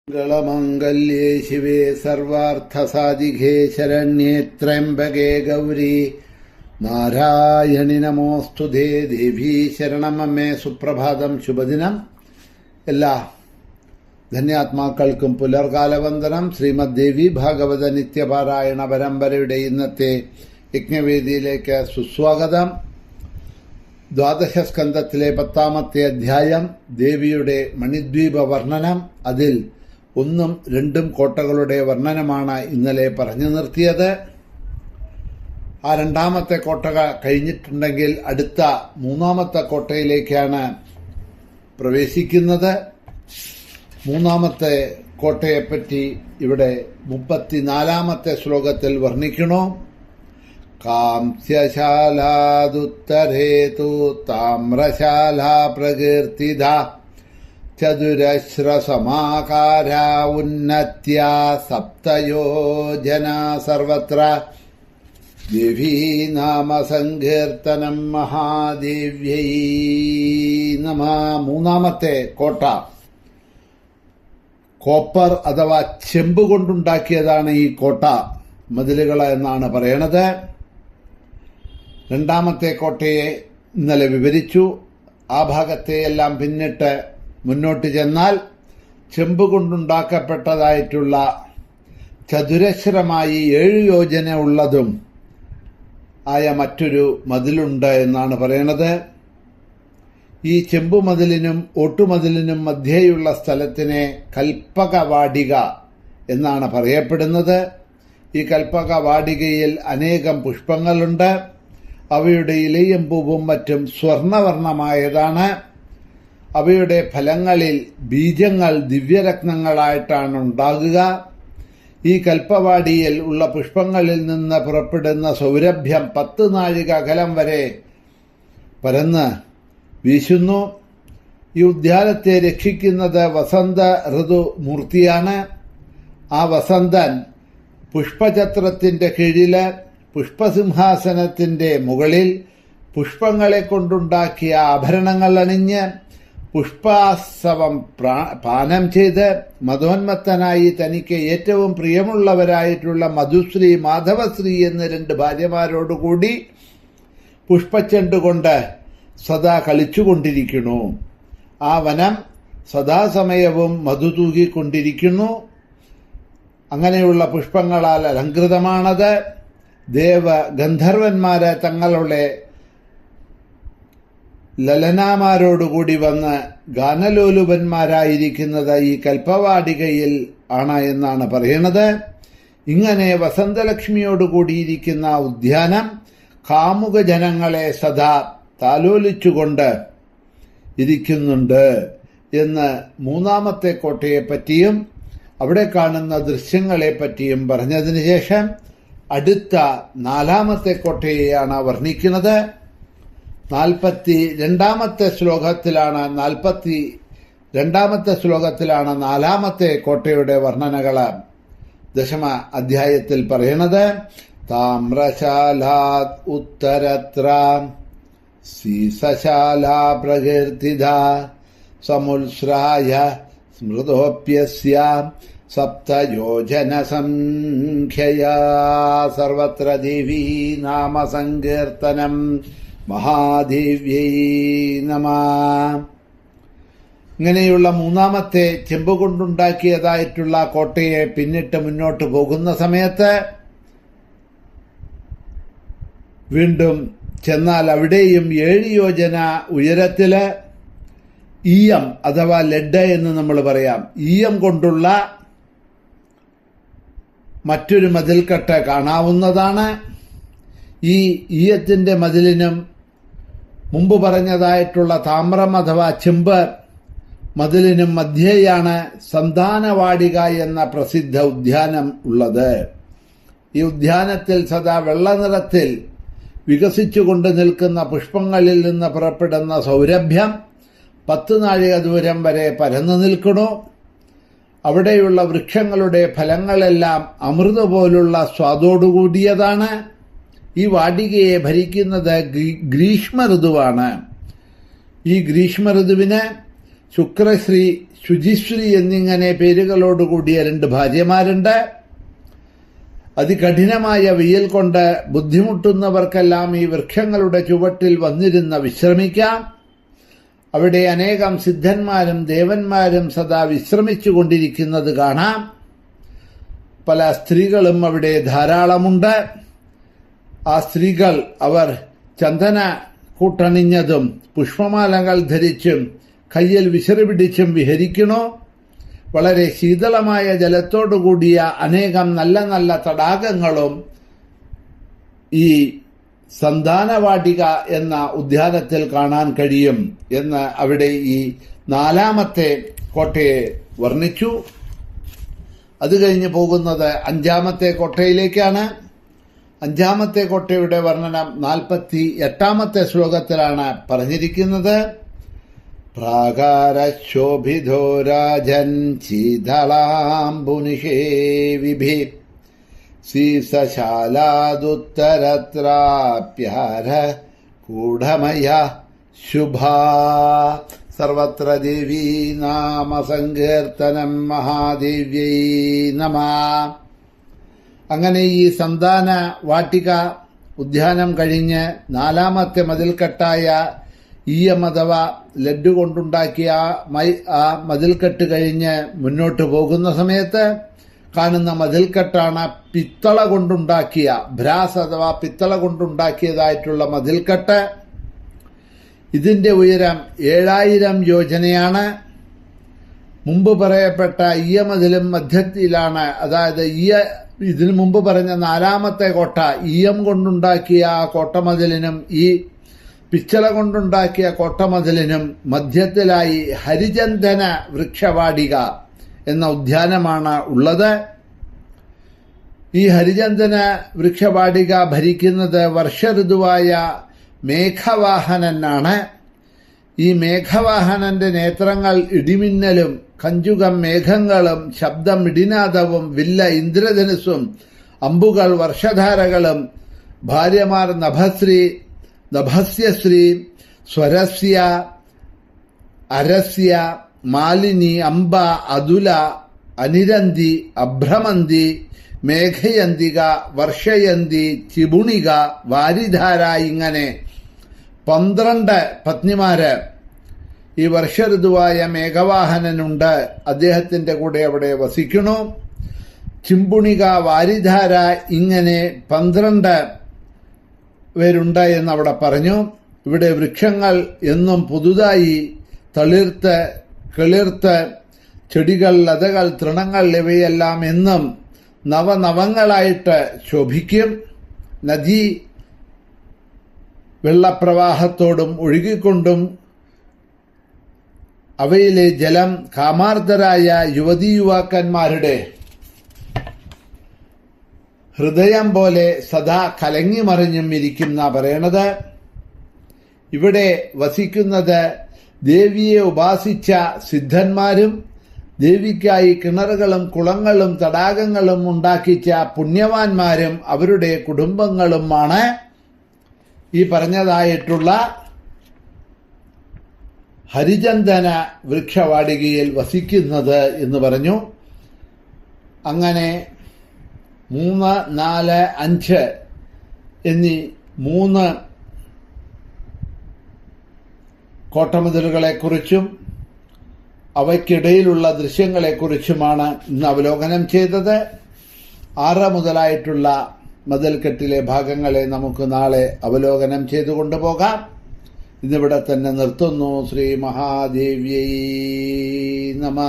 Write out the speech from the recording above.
മംഗളമംഗല്യേ ശിവേ സർവാർത്ഥസാധികേ ശരണ്യേ ത്രയംബകേ ഗൗരി നാരായണി നമോസ്തുതേ. ദേവീ ശരണമമ്മേ. സുപ്രഭാതം, ശുഭദിനം. എല്ലാ ധന്യാത്മാക്കൾക്കും പുലർകാലവന്ദനം. ശ്രീമദ് ദേവി ഭാഗവത നിത്യപാരായണ പരമ്പരയുടെ ഇന്നത്തെ യജ്ഞവേദിയിലേക്ക് സുസ്വാഗതം. ദ്വാദശസ്കന്ധത്തിലെ 10-ാമത്തെ അധ്യായം ദേവിയുടെ മണിദ്വീപ വർണ്ണനം. അതിൽ 1ഉം 2ഉം കോട്ടകളുടെ വർണ്ണനമാണ് ഇന്നലെ പറഞ്ഞു നിർത്തിയത്. ആ 2ാമത്തെ കോട്ട കഴിഞ്ഞിട്ടുണ്ടെങ്കിൽ അടുത്ത 3ാമത്തെ കോട്ടയിലേക്കാണ് പ്രവേശിക്കുന്നത്. 3ാമത്തെ കോട്ടയെപ്പറ്റി ഇവിടെ 34ാമത്തെ ശ്ലോകത്തിൽ വർണ്ണിക്കണോ. കാംസ്യശാലാദുത്തരേതു താമ്രശാലാ പ്രകീർത്തിത ചതുരശ്രസമാകാര ഉന്നത്യ സപ്തയോജന സർവത്ര ദേവീ നാമ സങ്കീർത്തനം മഹാദേവ്യൈ നമഃ. 3ാമത്തെ കോട്ട കോപ്പർ അഥവാ ചെമ്പ് കൊണ്ടുണ്ടാക്കിയതാണ് ഈ കോട്ട മതിലുകൾ എന്നാണ് പറയണത്. 2ാമത്തെ കോട്ടയെ ഇന്നലെ വിവരിച്ചു. ആ ഭാഗത്തെയെല്ലാം പിന്നിട്ട് മുന്നോട്ട് ചെന്നാൽ ചെമ്പ് കൊണ്ടുണ്ടാക്കപ്പെട്ടതായിട്ടുള്ള ചതുരശ്രമായി 7 യോജന ഉള്ളതും ആയ മറ്റൊരു മതിലുണ്ട് എന്നാണ് പറയണത്. ഈ ചെമ്പുമതിലിനും ഓട്ടുമതിലിനും മധ്യേയുള്ള സ്ഥലത്തിനെ കൽപ്പകവാടിക എന്നാണ് പറയപ്പെടുന്നത്. ഈ കൽപ്പകവാടികയിൽ അനേകം പുഷ്പങ്ങളുണ്ട്. അവയുടെ ഇലയും പൂവും മറ്റും സ്വർണവർണ്ണമായതാണ്. അവയുടെ ഫലങ്ങളിൽ ബീജങ്ങൾ ദിവ്യരത്നങ്ങളായിട്ടാണ് ഉണ്ടാകുക. ഈ കൽപ്പവാടിയിൽ ഉള്ള പുഷ്പങ്ങളിൽ നിന്ന് പുറപ്പെടുന്ന സൗരഭ്യം 10 നാഴിക അകലം വരെ പരന്ന് വീശുന്നു. ഈ ഉദ്യാനത്തെ രക്ഷിക്കുന്നത് വസന്ത ഋതു മൂർത്തിയാണ്. ആ വസന്തൻ പുഷ്പചത്രത്തിന്റെ കീഴില് പുഷ്പസിംഹാസനത്തിന്റെ മുകളിൽ പുഷ്പങ്ങളെ കൊണ്ടുണ്ടാക്കിയ ആഭരണങ്ങൾ അണിഞ്ഞ് പുഷ്പാസവം പാനം ചെയ്ത് മതോന്മത്തനായി തനിക്ക് ഏറ്റവും പ്രിയമുള്ളവരായിട്ടുള്ള മധുശ്രീ മാധവശ്രീ എന്ന 2 ഭാര്യമാരോടുകൂടി പുഷ്പച്ചെണ്ടുകൊണ്ട് സദാ കളിച്ചുകൊണ്ടിരിക്കുന്നു. ആ വനം സദാസമയവും മധു തൂകിക്കൊണ്ടിരിക്കുന്നു. അങ്ങനെയുള്ള പുഷ്പങ്ങളാൽ അലങ്കൃതമാണത്. ഗന്ധർവന്മാര് തങ്ങളുടെ ലലനാമാരോടുകൂടി വന്ന് ഗാനലോലുപന്മാരായിരിക്കുന്നത് ഈ കൽപ്പവാടികയിൽ ആണ് എന്നാണ് പറയുന്നത്. ഇങ്ങനെ വസന്തലക്ഷ്മിയോടുകൂടിയിരിക്കുന്ന ഉദ്യാനം കാമുക ജനങ്ങളെ സദാ താലോലിച്ചുകൊണ്ട് ഇരിക്കുന്നുണ്ട് എന്ന് 3ാമത്തെ കോട്ടയെപ്പറ്റിയും അവിടെ കാണുന്ന ദൃശ്യങ്ങളെപ്പറ്റിയും പറഞ്ഞതിന് ശേഷം അടുത്ത 4ാമത്തെ കോട്ടയെയാണ് വർണ്ണിക്കുന്നത്. 42ാമത്തെ ശ്ലോകത്തിലാണ് 4ാമത്തെ കോട്ടയുടെ വർണ്ണനകൾ 10ാം അധ്യായത്തിൽ പറയണത്. താമ്രശാലാത് ഉത്തരത്ര സീസശാലാ പ്രകീർത്തിത സമുത്സ്രായ സ്മൃതോപ്യസ്യ സപ്തയോജന സംഖ്യയാ സർവത്ര ദേവീ നാമ സങ്കീർത്തനം മഹാദേവ്യൈ നമഃ. ഇങ്ങനെയുള്ള 3ാമത്തെ ചെമ്പ് കൊണ്ടുണ്ടാക്കിയതായിട്ടുള്ള കോട്ടയെ പിന്നിട്ട് മുന്നോട്ട് പോകുന്ന സമയത്ത് വീണ്ടും ചെന്നാൽ അവിടെയും 7 യോജന ഉയരത്തില് ഈയം അഥവാ ലെഡ് എന്ന് നമ്മൾ പറയാം, ഈയം കൊണ്ടുള്ള മറ്റൊരു മതിൽക്കെട്ട് കാണാവുന്നതാണ്. ഈ ഈയത്തിന്റെ മതിലിനും മുമ്പ് പറഞ്ഞതായിട്ടുള്ള താമ്രം അഥവാ ചെമ്പ് മതിലിനും മധ്യേയാണ് സന്താനവാടിക എന്ന പ്രസിദ്ധ ഉദ്യാനം ഉള്ളത്. ഈ ഉദ്യാനത്തിൽ സദാ വെള്ള നിറത്തിൽ വികസിച്ചുകൊണ്ട് നിൽക്കുന്ന പുഷ്പങ്ങളിൽ നിന്ന് പുറപ്പെടുന്ന സൗരഭ്യം 10 നാഴിക ദൂരം വരെ പരന്നു നിൽക്കണു. അവിടെയുള്ള വൃക്ഷങ്ങളുടെ ഫലങ്ങളെല്ലാം അമൃത പോലുള്ള സ്വാദോടുകൂടിയതാണ്. ഈ വാടികയെ ഭരിക്കുന്നത് ഗ്രീഷ്മ ഋതുവാണ്. ഈ ഗ്രീഷ്മ ഋതുവിന് ശുക്രശ്രീ, ശുചിശ്രീ എന്നിങ്ങനെ പേരുകളോടുകൂടിയ 2 ഭാര്യമാരുണ്ട്. അതികഠിനമായ വെയിൽ കൊണ്ട് ബുദ്ധിമുട്ടുന്നവർക്കെല്ലാം ഈ വൃക്ഷങ്ങളുടെ ചുവട്ടിൽ വന്നിരുന്ന് വിശ്രമിക്കാം. അവിടെ അനേകം സിദ്ധന്മാരും ദേവന്മാരും സദാ വിശ്രമിച്ചുകൊണ്ടിരിക്കുന്നത് കാണാം. പല സ്ത്രീകളും അവിടെ ധാരാളമുണ്ട്. ആ സ്ത്രീകൾ അവർ ചന്ദന കൂട്ടണിഞ്ഞതും പുഷ്പമാലകൾ ധരിച്ചും കയ്യിൽ വിശറി പിടിച്ചും വിഹരിക്കണോ. വളരെ ശീതളമായ ജലത്തോടുകൂടിയ അനേകം നല്ല നല്ല തടാകങ്ങളും ഈ സന്താനവാടിക എന്ന ഉദ്യാനത്തിൽ കാണാൻ കഴിയും എന്ന് അവിടെ ഈ 4ാമത്തെ കോട്ടയെ വർണ്ണിച്ചു. അത് കഴിഞ്ഞ് പോകുന്നത് 5ാമത്തെ കോട്ടയിലേക്കാണ്. 5ാമത്തെ കോട്ടയുടെ വർണ്ണനം 48ാമത്തെ ശ്ലോകത്തിലാണ് പറഞ്ഞിരിക്കുന്നത്. പ്രാകാരശോഭിതോ രാജൻ ശീതളാംബുനിഷേവിഭി സീസശാലാദുത്തരത്രാപ്യാര കൂഢമയ ശുഭാ സർവത്ര ദേവീ നാമ സങ്കീർത്തനം മഹാദേവ്യൈ നമഃ. അങ്ങനെ ഈ സന്താന വാട്ടിക ഉദ്യാനം കഴിഞ്ഞ് 4ാമത്തെ മതിൽക്കെട്ടായ ഈയം അഥവാ ലഡ്ഡു കൊണ്ടുണ്ടാക്കിയ ആ മതിൽക്കെട്ട് കഴിഞ്ഞ് മുന്നോട്ട് പോകുന്ന സമയത്ത് കാണുന്ന മതിൽക്കെട്ടാണ് പിത്തള കൊണ്ടുണ്ടാക്കിയ ബ്രാസ് അഥവാ പിത്തള കൊണ്ടുണ്ടാക്കിയതായിട്ടുള്ള മതിൽക്കെട്ട്. ഇതിന്റെ ഉയരം 7000 യോജനയാണ്. മുമ്പ് പറയപ്പെട്ട ഈയമതിലും മധ്യത്തിലാണ്. അതായത് ഇതിനു മുമ്പ് പറഞ്ഞ 4ാമത്തെ കോട്ട ഈയം കൊണ്ടുണ്ടാക്കിയ ആ കോട്ടമതിലിനും ഈ പിച്ചള കൊണ്ടുണ്ടാക്കിയ കോട്ടമതിലിനും മധ്യത്തിലായി ഹരിചന്ദന വൃക്ഷവാടിക എന്ന ഉദ്യാനമാണ് ഉള്ളത്. ഈ ഹരിചന്ദന വൃക്ഷവാടിക ഭരിക്കുന്നത് വർഷഋതുവായ മേഘവാഹനനാണ്. ഈ മേഘവാഹനന്റെ നേത്രങ്ങൾ ഇടിമിന്നലും കഞ്ചുകം മേഘങ്ങളും ശബ്ദം ഇടിനാദവും വില്ല ഇന്ദ്രധനുസ്സും അമ്പുകൾ വർഷധാരകളും ഭാര്യമാർ നഭസ്യശ്രീ സ്വരസ്യ അരസ്യ മാലിനി അംബ അതുല അനിരന്തി അഭ്രമന്തി മേഘയന്തിക വർഷയന്തി ചിബുണിക വാരിധാര ഇങ്ങനെ 12 പത്നിമാര് ഈ വർഷഋതുവായ മേഘവാഹനനുണ്ട്. അദ്ദേഹത്തിന്റെ കൂടെ അവിടെ വസിക്കണു. ചിമ്പുണിക വാരിധാര ഇങ്ങനെ 12 പേരുണ്ട് എന്നവിടെ പറഞ്ഞു. ഇവിടെ വൃക്ഷങ്ങൾ എന്നും പുതുതായി തളിർത്ത് കിളിർത്ത് ചെടികൾ, ലതകൾ, തൃണങ്ങൾ ഇവയെല്ലാം എന്നും നവനവങ്ങളായിട്ട് ശോഭിക്കും. നദി വെള്ളപ്രവാഹത്തോടും ഒഴുകിക്കൊണ്ടും അവയിലെ ജലം കാമാർദ്ദരായ യുവതീയുവാക്കന്മാരുടെ ഹൃദയം പോലെ സദാ കലങ്ങിമറിഞ്ഞും ഇരിക്കുന്ന പറയണത്. ഇവിടെ വസിക്കുന്നത് ദേവിയെ ഉപാസിച്ച സിദ്ധന്മാരും ദേവിക്കായി കിണറുകളും കുളങ്ങളും തടാകങ്ങളും ഉണ്ടാക്കിച്ച പുണ്യവാന്മാരും അവരുടെ കുടുംബങ്ങളുമാണ് ഈ പറഞ്ഞതായിട്ടുള്ള ഹരിചന്ദന വൃക്ഷവാടികയിൽ വസിക്കുന്നത് എന്ന് പറഞ്ഞു. അങ്ങനെ 3, 4, 5 എന്നീ 3 കോട്ടമതിലുകളെക്കുറിച്ചും അവയ്ക്കിടയിലുള്ള ദൃശ്യങ്ങളെക്കുറിച്ചുമാണ് ഇന്ന് അവലോകനം ചെയ്തത്. 6 മുതലായിട്ടുള്ള മതിൽക്കെട്ടിലെ ഭാഗങ്ങളെ നമുക്ക് നാളെ അവലോകനം ചെയ്തു കൊണ്ടുപോകാം. ഇന്നിവിടെ തന്നെ നിർത്തുന്നു. ശ്രീ മഹാദേവ്യൈ നമഃ.